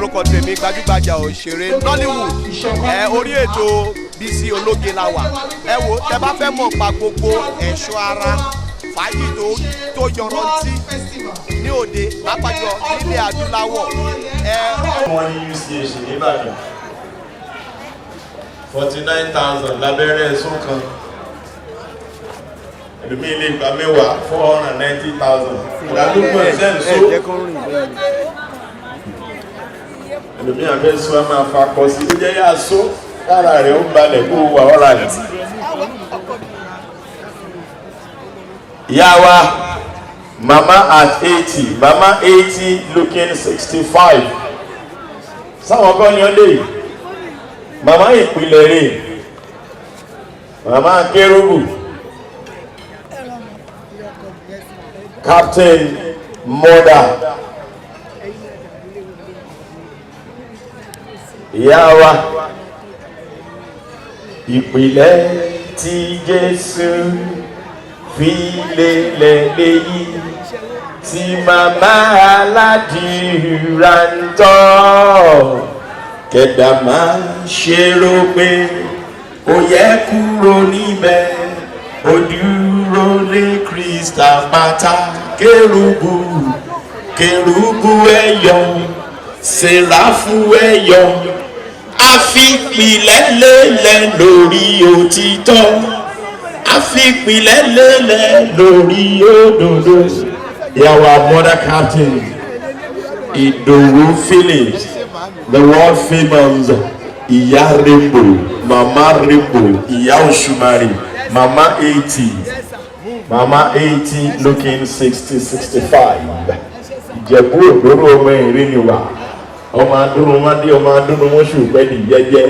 lórúkọ tèmi gbajúgbajà òṣèré Nollywood orí ètò Bisi ológe la wà. Ẹ wo tẹ́ bá fẹ́ mọ̀ pa gbogbo ẹ̀ṣọ́ ara fàájì tó yọrantí ní òde lápapọ̀ nílẹ̀ adúláwọ̀. Wọ́n ní UCH nìbàdàn 49,000 lábẹ́rẹ́ ẹ̀sùn kan. Ẹlòmí ilé ìgbà mẹ́wàá 490,000. Ìdádúgbò ẹ̀sẹ̀ ń so. Ẹlòmí àbẹ́sọ́ a máa fakọ sí ó jẹ́ yá so kára rẹ̀ ó balẹ̀ kó wà ọ́ra rẹ̀. Ìyá wa mama at 80, mama 80 looking 65. Sáwọn kan ni ó lè mama ìpìlẹ̀ rẹ̀ mama kérúbù Captain Mother ìyá wa ìpìlẹ̀ tí Jésù fi lélẹ̀ léyìí tí màmá aládìrà ń tọ́ kẹ̀dà máa ṣe rò pé ó yẹ kúrò níbẹ̀ ó dúró lé Kristi àpáta kérúbù kérúbù ẹ̀yọ̀ sèráfù ẹ̀yọ̀ àfipìlẹ̀ lélẹ̀ lórí òtítọ́ àfipìlẹ̀ lélẹ̀ lórí òdodo. Our mother captain Idowu Phillips, the world famous Ìyá Rainbow, Mama Rainbow, Ìyá Òṣùmàrè, Mama 80, Mama 80 looking 60-65. Ìjẹ̀bú òdòrò ọmọ ìrìn ni wà. Ọmọ adúrú wọn dé ọmọ adúrú wọn ṣùgbẹ́ ní jẹ́jẹ́.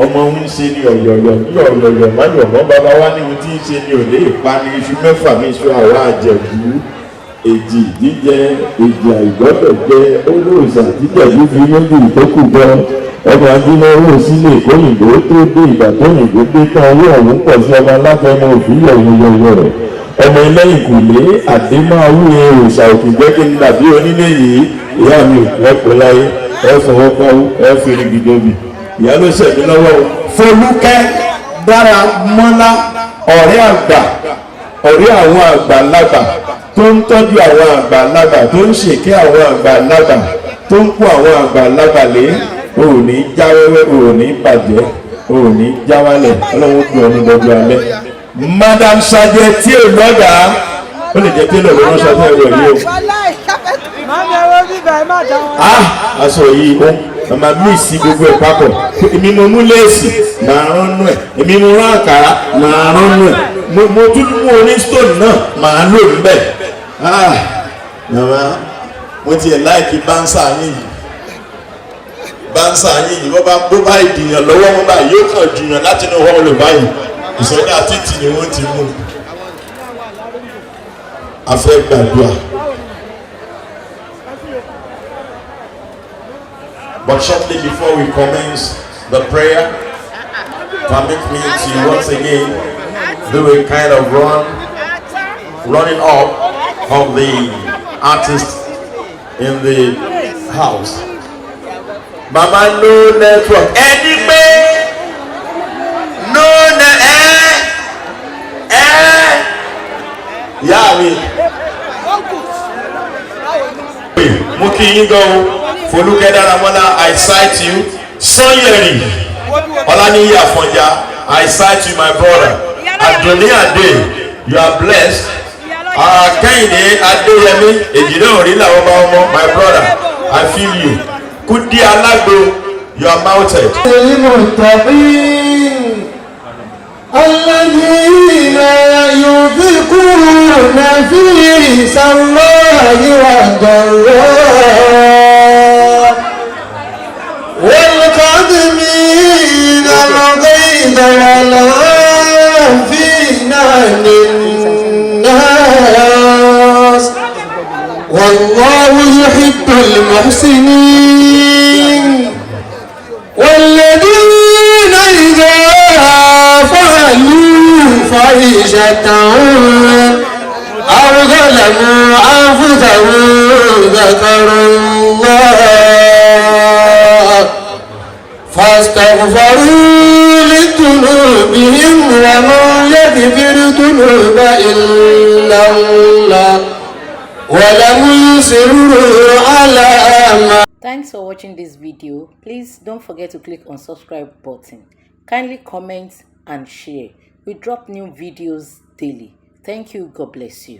Ọmọ ń ṣe ní ọ̀yọ̀yọ̀ ní ọ̀yọ̀yọ̀ máyọ̀ mọ́ bàbá wa ní ohun tí ń ṣe ní òde ìpani iṣu mẹ́fà ní iṣu àwọn àjẹ̀bú. Èjì jíjẹ èjì àìgbọ́dọ̀ jẹ olóòṣà jíjẹ̀bú fi lójú ìtókù bọ́. Ọmọ adúlọ́wọ́ sílé ìkóyìnbó tó dé ìgbà tó yìnbó dé tán owó ọ̀hún pọ̀ sí ọmọ aláfẹ́mọ òfin yọ̀yọ̀yọ̀ rẹ̀. Ọmọ ẹlẹ́yìn kùlé àdémáwú òòṣà òkè gbẹ́kẹ̀ nígbàdí onílé yìí ìyá mi ẹ pè láyé ẹ fọwọ́ pawú ẹ fèrè gidobi ìyá ló ṣẹ̀mí lọ́wọ́ o. Folúkẹ́ Dáramọ́lá ọ̀rẹ́ àgbà ọ̀rẹ́ àwọn àgbàlagbà tó ń tọ́jú àwọn àgbàlagbà tó ń ṣèké àwọn àgbàlagbà tó ń kó àwọn àgbàlagbà lé òní jáwẹ́wẹ́ òní bàjẹ́ òní jáwálẹ̀ ọlọ́wọ́ gbé ọdún lọ́jọ́ alẹ́. Madam Saje tí ò lọ́gà ó lè jẹ́ pé lọ́wọ́ ránṣẹ́ fún ẹ̀rọ yìí o. Aṣọ yìí ó màmá mi sí gbogbo ẹ̀ papọ̀ èmi mo mú léèsì màá rán nù ẹ̀ èmi mo rán àkàrà màá rán nù ẹ̀ mo tún mú oní stone náà màá lò níbẹ̀. Màmá mo tiẹ̀ láìkí bánsà yìí bó bá ìdìyàn lọ́wọ́ wọn báyìí yóò kàn jùyàn láti inú wọn lò báyìí ìsọdá títì ni wọ́n ti mú. A fẹ́ gbàdúrà. But shortly before we commence the prayer, permit me to once again do a kind of running up of the artists in the house. Mama no network. Anyway, no yeah, me. Muki Ingo, Folúkẹ́ Dáramọ́lá, I cite you. Sanyeri, Olaniyi Afonja, I cite you, my brother. Adoni Ade, you are blessed. Kẹ́hìndé Adéyẹmí, Èjìdé Òrìlà ọmọ, my brother, I feel you. Kudi Alagbo, you are mounted. الذين ينفقون في سراء والضراء والكاظمين الغيظ والعافين عن الناس والله يحب المحسنين والذين إذا فعلوا فاحشة أو ظلموا أنفسهم ذكروا الله فاستغفروا لذنوبهم ومن يغفر الذنوب إلا الله ولم يصروا على ما. Thanks for watching this video. Please don't forget to click on subscribe button. Kindly comment and share. We drop new videos daily. Thank you. God bless you.